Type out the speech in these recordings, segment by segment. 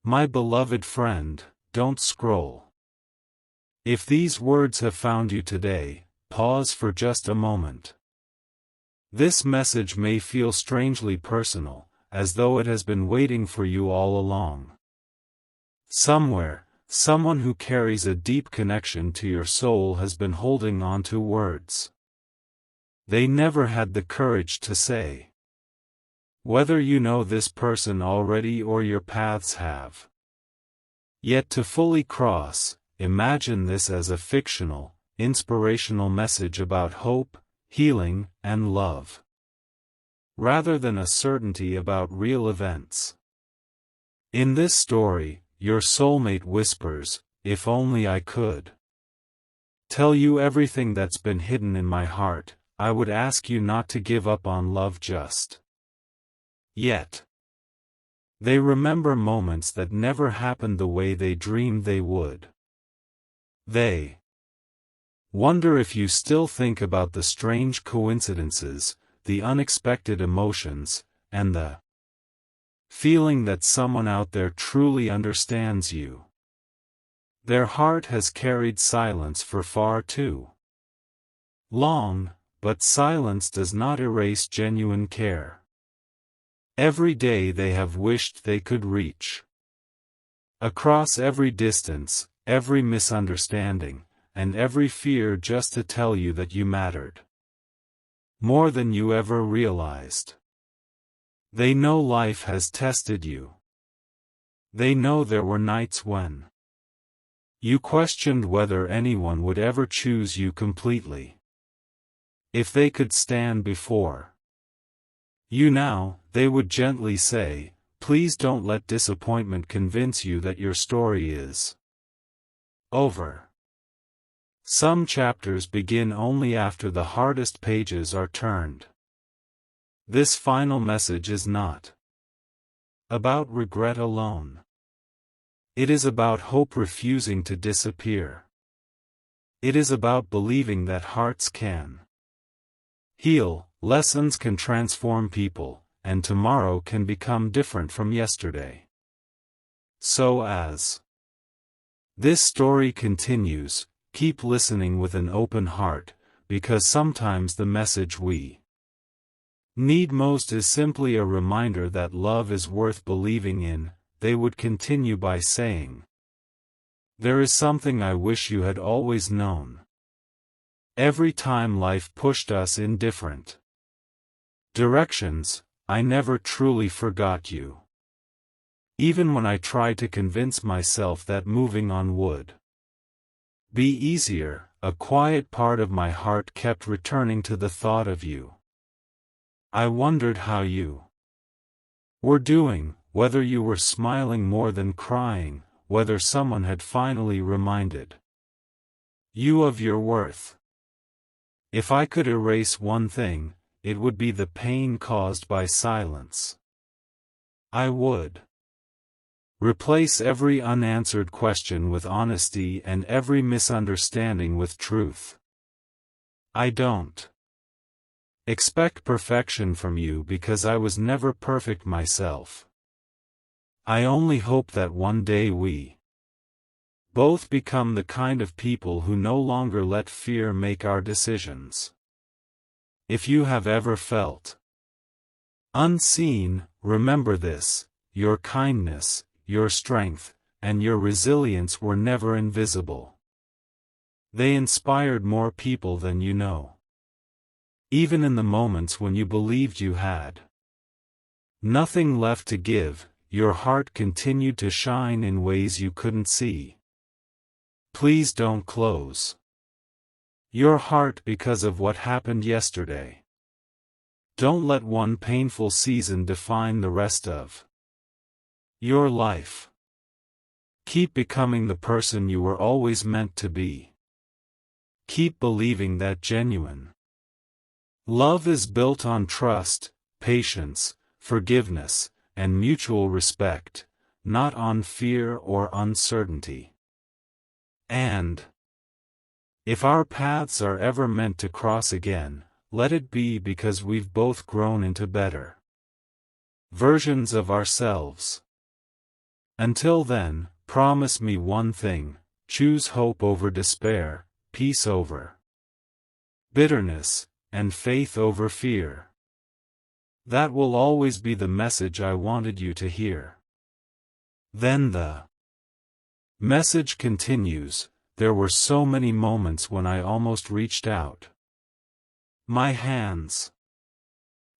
My beloved friend, don't scroll. If these words have found you today, pause for just a moment. This message may feel strangely personal, as though it has been waiting for you all along. Somewhere, someone who carries a deep connection to your soul has been holding on to words they never had the courage to say. Whether you know this person already or your paths have yet to fully cross, imagine this as a fictional, inspirational message about hope, healing, and love, rather than a certainty about real events. In this story, your soulmate whispers, "If only I could tell you everything that's been hidden in my heart, I would ask you not to give up on love just yet." They remember moments that never happened the way they dreamed they would. They wonder if you still think about the strange coincidences, the unexpected emotions, and the feeling that someone out there truly understands you. Their heart has carried silence for far too long, but silence does not erase genuine care. Every day they have wished they could reach across every distance, every misunderstanding, and every fear just to tell you that you mattered more than you ever realized. They know life has tested you. They know there were nights when you questioned whether anyone would ever choose you completely. If they could stand before you now, they would gently say, "Please don't let disappointment convince you that your story is over." Some chapters begin only after the hardest pages are turned. This final message is not about regret alone. It is about hope refusing to disappear. It is about believing that hearts can heal, lessons can transform people, and tomorrow can become different from yesterday. So as this story continues, keep listening with an open heart, because sometimes the message we need most is simply a reminder that love is worth believing in. They would continue by saying, "There is something I wish you had always known. Every time life pushed us in different directions, I never truly forgot you. Even when I tried to convince myself that moving on would be easier, a quiet part of my heart kept returning to the thought of you. I wondered how you were doing, whether you were smiling more than crying, whether someone had finally reminded you of your worth. If I could erase one thing, it would be the pain caused by silence. I would replace every unanswered question with honesty and every misunderstanding with truth. I don't expect perfection from you because I was never perfect myself. I only hope that one day we both become the kind of people who no longer let fear make our decisions. If you have ever felt unseen, remember this: your kindness, your strength, and your resilience were never invisible. They inspired more people than you know. Even in the moments when you believed you had nothing left to give, your heart continued to shine in ways you couldn't see. Please don't close your heart because of what happened yesterday. Don't let one painful season define the rest of your life. Keep becoming the person you were always meant to be. Keep believing that genuine love is built on trust, patience, forgiveness, and mutual respect, not on fear or uncertainty. And if our paths are ever meant to cross again, let it be because we've both grown into better versions of ourselves. Until then, promise me one thing: choose hope over despair, peace over bitterness, and faith over fear. That will always be the message I wanted you to hear. Then the message continues: there were so many moments when I almost reached out. My hands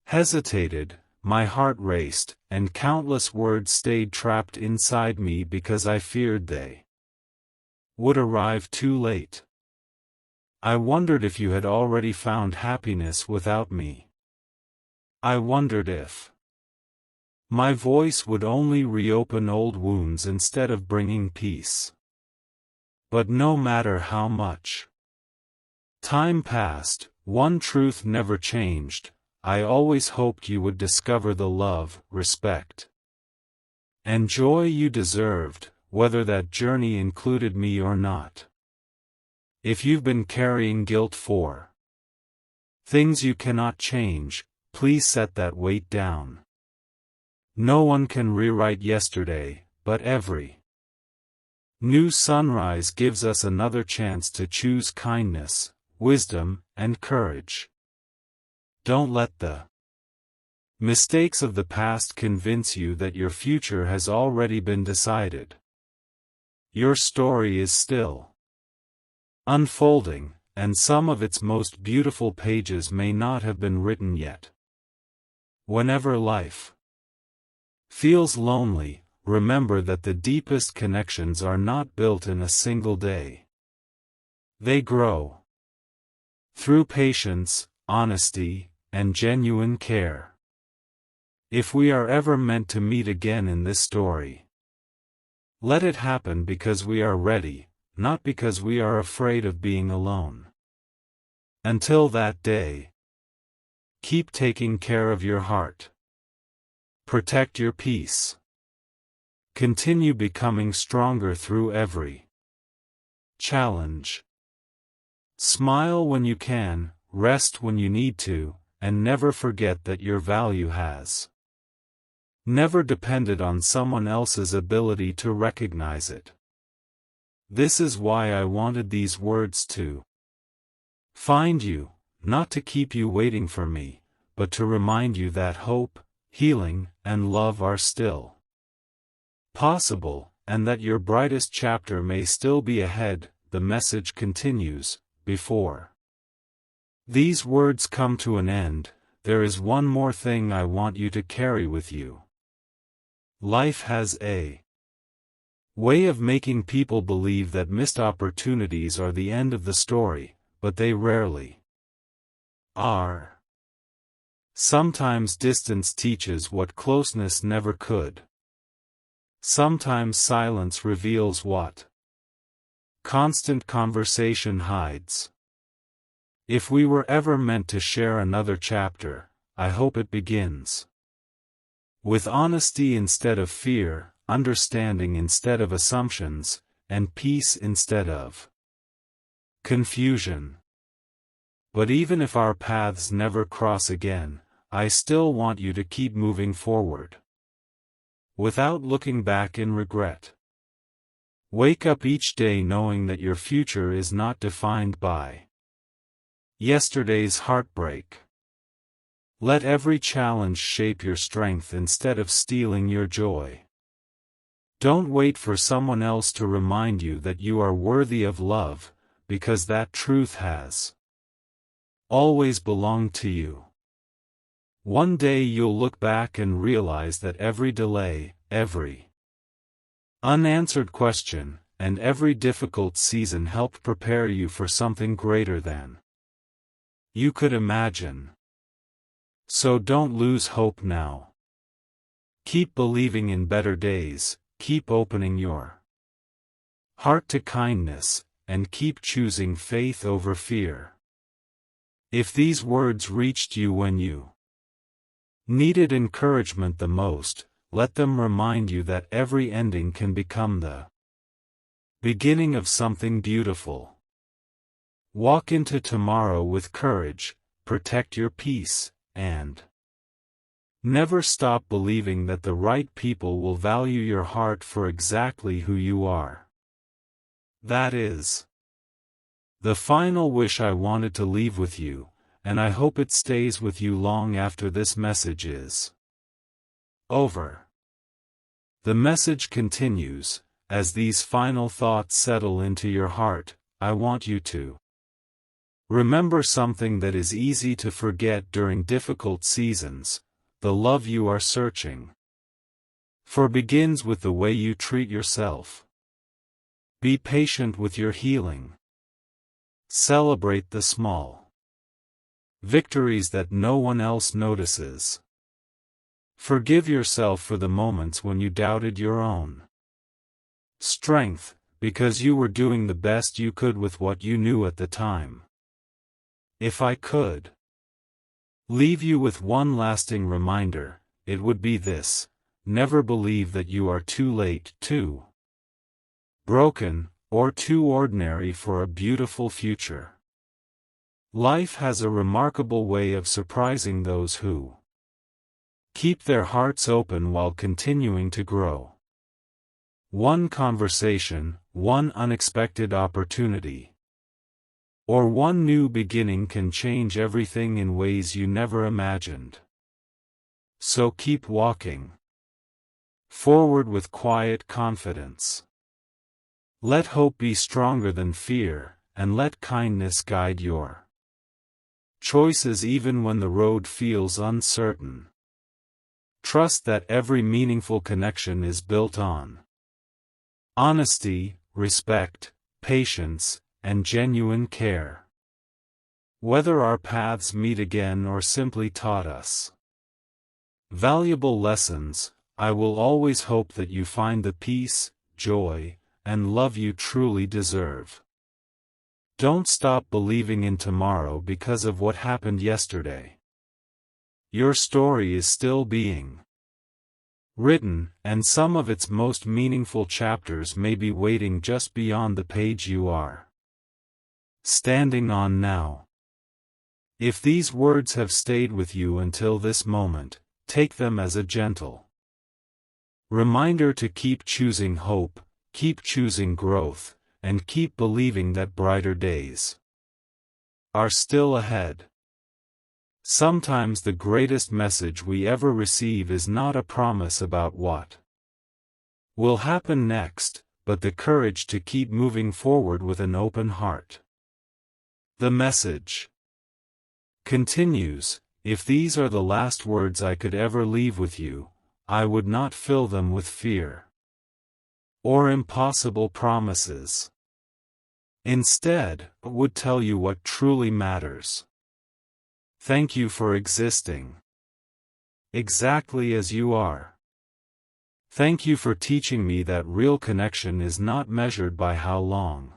hesitated, my heart raced, and countless words stayed trapped inside me because I feared they would arrive too late. I wondered if you had already found happiness without me. I wondered if my voice would only reopen old wounds instead of bringing peace. But no matter how much time passed, one truth never changed: I always hoped you would discover the love, respect, and joy you deserved, whether that journey included me or not. If you've been carrying guilt for things you cannot change, please set that weight down. No one can rewrite yesterday, but every new sunrise gives us another chance to choose kindness, wisdom, and courage. Don't let the mistakes of the past convince you that your future has already been decided. Your story is still unfolding, and some of its most beautiful pages may not have been written yet. Whenever life feels lonely, remember that the deepest connections are not built in a single day. They grow through patience, honesty, and genuine care. If we are ever meant to meet again in this story, let it happen because we are ready, not because we are afraid of being alone. Until that day, keep taking care of your heart. Protect your peace. Continue becoming stronger through every challenge. Smile when you can, rest when you need to, and never forget that your value has never depended on someone else's ability to recognize it. This is why I wanted these words to find you, not to keep you waiting for me, but to remind you that hope, healing, and love are still possible, and that your brightest chapter may still be ahead. The message continues: before these words come to an end, there is one more thing I want you to carry with you. Life has a way of making people believe that missed opportunities are the end of the story, but they rarely are. Sometimes distance teaches what closeness never could. Sometimes silence reveals what constant conversation hides. If we were ever meant to share another chapter, I hope it begins with honesty instead of fear, understanding instead of assumptions, and peace instead of confusion. But even if our paths never cross again, I still want you to keep moving forward, without looking back in regret. Wake up each day knowing that your future is not defined by yesterday's heartbreak. Let every challenge shape your strength instead of stealing your joy. Don't wait for someone else to remind you that you are worthy of love, because that truth has always belonged to you. One day you'll look back and realize that every delay, every unanswered question, and every difficult season helped prepare you for something greater than you could imagine. So don't lose hope now. Keep believing in better days, keep opening your heart to kindness, and keep choosing faith over fear. If these words reached you when you needed encouragement the most, let them remind you that every ending can become the beginning of something beautiful. Walk into tomorrow with courage, protect your peace, and Never stop believing that the right people will value your heart for exactly who you are. That is the final wish I wanted to leave with you, and I hope it stays with you long after this message is over. The message continues, as these final thoughts settle into your heart, I want you to remember something that is easy to forget during difficult seasons: the love you are searching for begins with the way you treat yourself. Be patient with your healing. Celebrate the small victories that no one else notices. Forgive yourself for the moments when you doubted your own strength, because you were doing the best you could with what you knew at the time. If I could leave you with one lasting reminder, it would be this: never believe that you are too late, too broken, or too ordinary for a beautiful future. Life has a remarkable way of surprising those who keep their hearts open while continuing to grow. One conversation, one unexpected opportunity, or one new beginning can change everything in ways you never imagined. So keep walking forward with quiet confidence. Let hope be stronger than fear, and let kindness guide your choices even when the road feels uncertain. Trust that every meaningful connection is built on honesty, respect, patience, and genuine care. Whether our paths meet again or simply taught us valuable lessons, I will always hope that you find the peace, joy, and love you truly deserve. Don't stop believing in tomorrow because of what happened yesterday. Your story is still being written, and some of its most meaningful chapters may be waiting just beyond the page you are standing on now. If these words have stayed with you until this moment, take them as a gentle reminder to keep choosing hope, keep choosing growth, and keep believing that brighter days are still ahead. Sometimes the greatest message we ever receive is not a promise about what will happen next, but the courage to keep moving forward with an open heart. The message continues: if these are the last words I could ever leave with you, I would not fill them with fear or impossible promises. Instead, I would tell you what truly matters. Thank you for existing exactly as you are. Thank you for teaching me that real connection is not measured by how long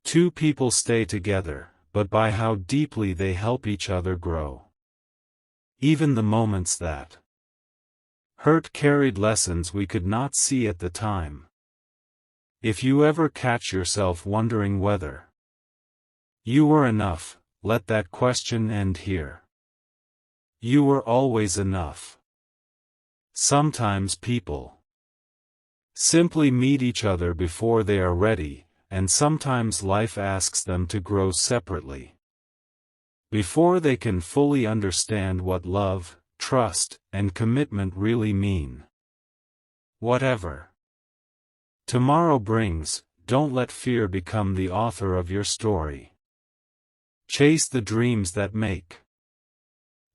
two people stay together, but by how deeply they help each other grow. Even the moments that hurt carried lessons we could not see at the time. If you ever catch yourself wondering whether you were enough, let that question end here. You were always enough. Sometimes people simply meet each other before they are ready, and sometimes life asks them to grow separately before they can fully understand what love, trust, and commitment really mean. Whatever tomorrow brings, don't let fear become the author of your story. Chase the dreams that make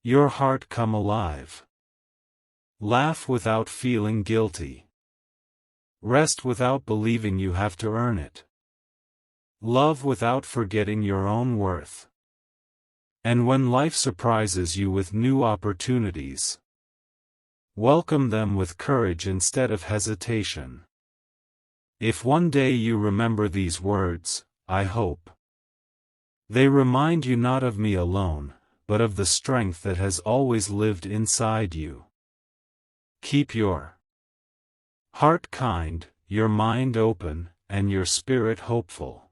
your heart come alive. Laugh without feeling guilty. Rest without believing you have to earn it. Love without forgetting your own worth. And when life surprises you with new opportunities, welcome them with courage instead of hesitation. If one day you remember these words, I hope they remind you not of me alone, but of the strength that has always lived inside you. Keep your heart kind, your mind open, and your spirit hopeful.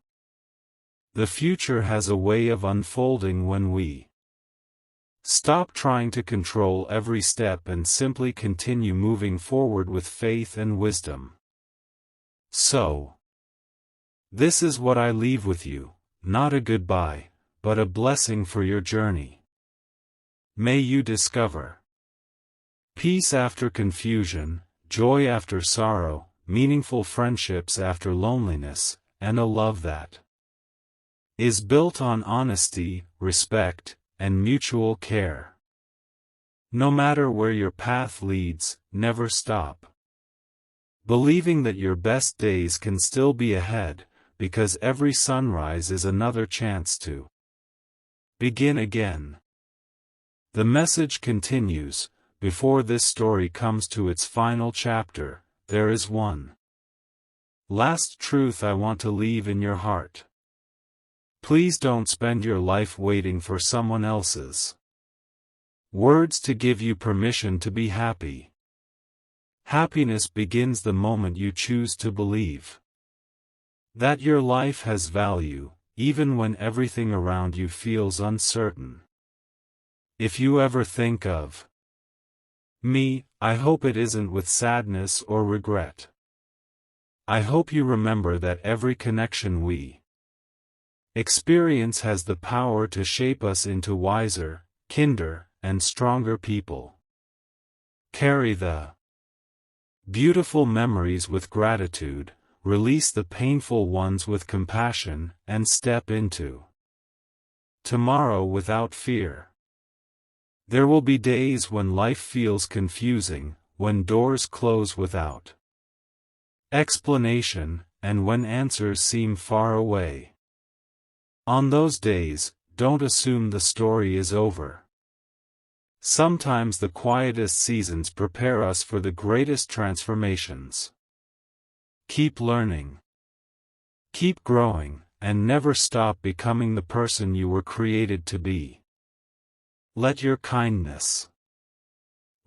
The future has a way of unfolding when we Stop trying to control every step and simply continue moving forward with faith and wisdom. So, this is what I leave with you, not a goodbye, but a blessing for your journey. May you discover peace after confusion, joy after sorrow, meaningful friendships after loneliness, and a love that is built on honesty, respect, and mutual care. No matter where your path leads, never stop believing that your best days can still be ahead, because every sunrise is another chance to begin again. The message continues. Before this story comes to its final chapter, there is one last truth I want to leave in your heart. Please don't spend your life waiting for someone else's words to give you permission to be happy. Happiness begins the moment you choose to believe that your life has value, even when everything around you feels uncertain. If you ever think of me, I hope it isn't with sadness or regret. I hope you remember that every connection we experience has the power to shape us into wiser, kinder, and stronger people. Carry the beautiful memories with gratitude, release the painful ones with compassion, and step into tomorrow without fear. There will be days when life feels confusing, when doors close without explanation, and when answers seem far away. On those days, don't assume the story is over. Sometimes the quietest seasons prepare us for the greatest transformations. Keep learning. Keep growing, and never stop becoming the person you were created to be. Let your kindness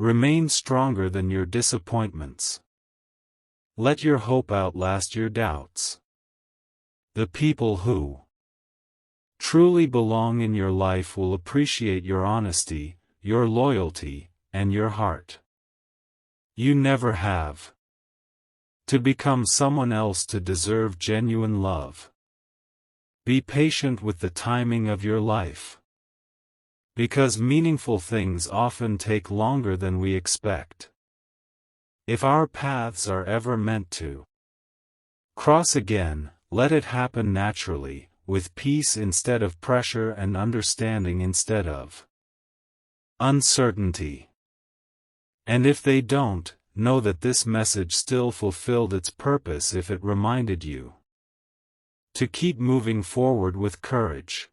remain stronger than your disappointments. Let your hope outlast your doubts. The people who truly belong in your life will appreciate your honesty, your loyalty, and your heart. You never have to become someone else to deserve genuine love. Be patient with the timing of your life, because meaningful things often take longer than we expect. If our paths are ever meant to cross again, let it happen naturally, with peace instead of pressure and understanding instead of uncertainty. And if they don't, know that this message still fulfilled its purpose if it reminded you to keep moving forward with courage.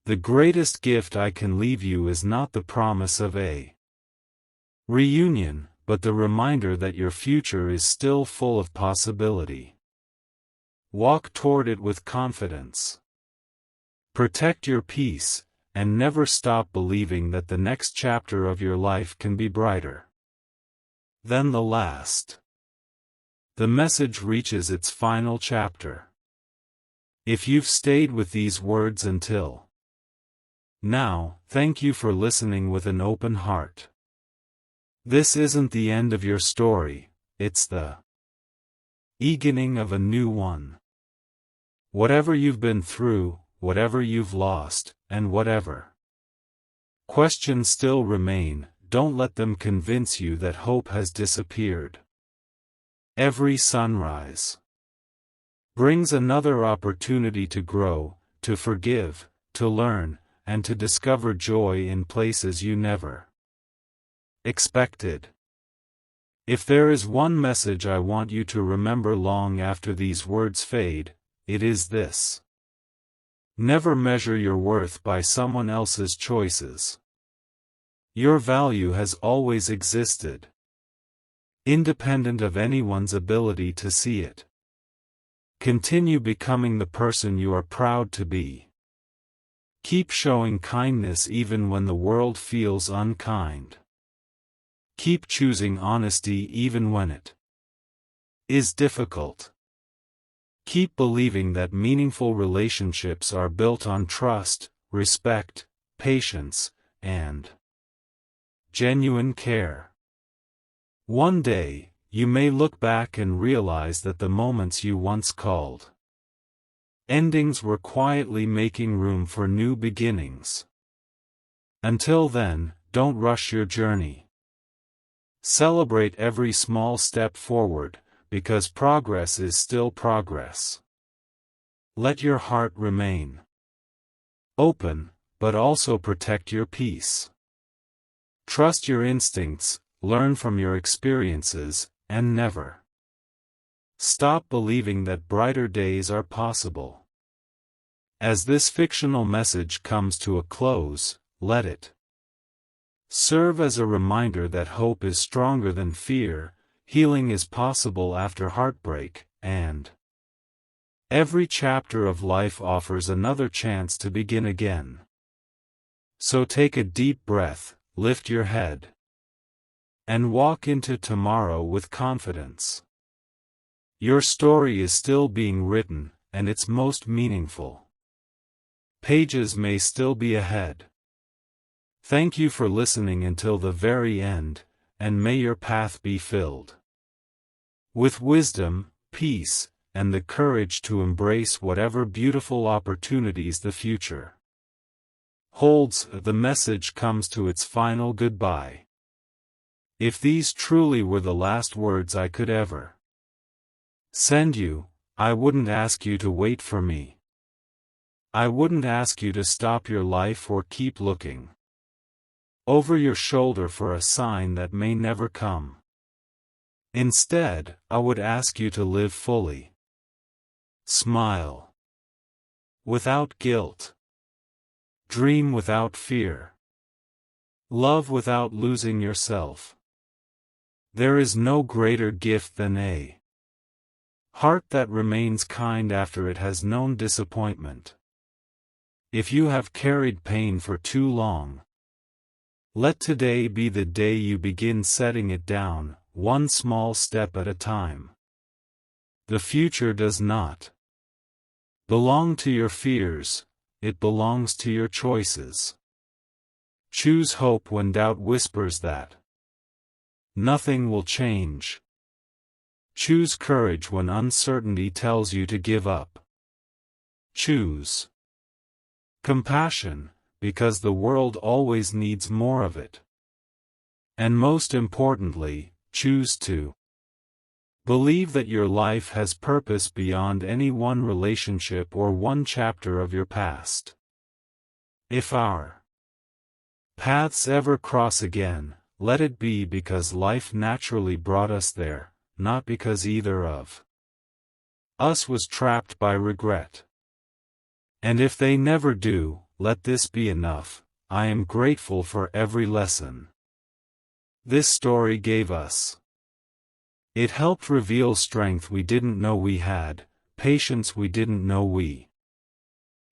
The greatest gift I can leave you is not the promise of a reunion, but the reminder that your future is still full of possibility. Walk toward it with confidence. Protect your peace, and never stop believing that the next chapter of your life can be brighter than the last. The message reaches its final chapter. If you've stayed with these words until now, thank you for listening with an open heart. This isn't the end of your story, it's the beginning of a new one. Whatever you've been through, whatever you've lost, and whatever questions still remain, don't let them convince you that hope has disappeared. Every sunrise brings another opportunity to grow, to forgive, to learn, and to discover joy in places you never expected. If there is one message I want you to remember long after these words fade, it is this. Never measure your worth by someone else's choices. Your value has always existed, independent of anyone's ability to see it. Continue becoming the person you are proud to be. Keep showing kindness even when the world feels unkind. Keep choosing honesty even when it is difficult. Keep believing that meaningful relationships are built on trust, respect, patience, and genuine care. One day, you may look back and realize that the moments you once called endings were quietly making room for new beginnings. Until then, don't rush your journey. Celebrate every small step forward, because progress is still progress. Let your heart remain open, but also protect your peace. Trust your instincts, learn from your experiences, and never stop believing that brighter days are possible. As this fictional message comes to a close, let it serve as a reminder that hope is stronger than fear, healing is possible after heartbreak, and every chapter of life offers another chance to begin again. So take a deep breath, lift your head, and walk into tomorrow with confidence. Your story is still being written, and it's most meaningful. Pages may still be ahead. Thank you for listening until the very end, and may your path be filled with wisdom, peace, and the courage to embrace whatever beautiful opportunities the future holds. The message comes to its final goodbye. If these truly were the last words I could ever send you, I wouldn't ask you to wait for me. I wouldn't ask you to stop your life or keep looking over your shoulder for a sign that may never come. Instead, I would ask you to live fully. Smile without guilt. Dream without fear. Love without losing yourself. There is no greater gift than a heart that remains kind after it has known disappointment. If you have carried pain for too long, let today be the day you begin setting it down, one small step at a time. The future does not belong to your fears, it belongs to your choices. Choose hope when doubt whispers that nothing will change. Choose courage when uncertainty tells you to give up. Choose compassion, because the world always needs more of it. And most importantly, choose to believe that your life has purpose beyond any one relationship or one chapter of your past. If our paths ever cross again, let it be because life naturally brought us there, not because either of us was trapped by regret. And if they never do, let this be enough. I am grateful for every lesson this story gave us. It helped reveal strength we didn't know we had, patience we didn't know we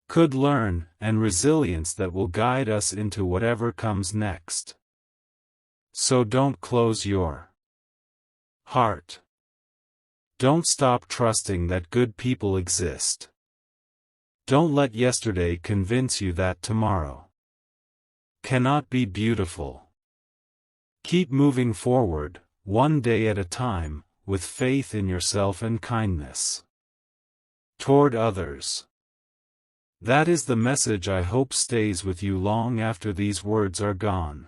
could learn, and resilience that will guide us into whatever comes next. So don't close your heart. Don't stop trusting that good people exist. Don't let yesterday convince you that tomorrow cannot be beautiful. Keep moving forward, one day at a time, with faith in yourself and kindness toward others. That is the message I hope stays with you long after these words are gone.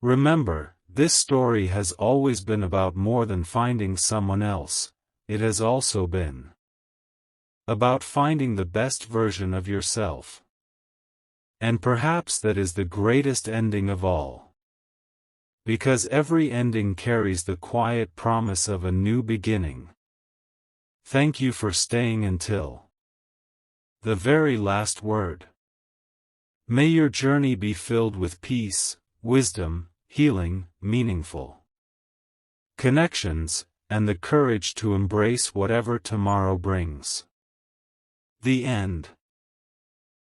Remember, this story has always been about more than finding someone else, it has also been about finding the best version of yourself. And perhaps that is the greatest ending of all. Because every ending carries the quiet promise of a new beginning. Thank you for staying until the very last word. May your journey be filled with peace, wisdom, healing, meaningful connections, and the courage to embrace whatever tomorrow brings. The end.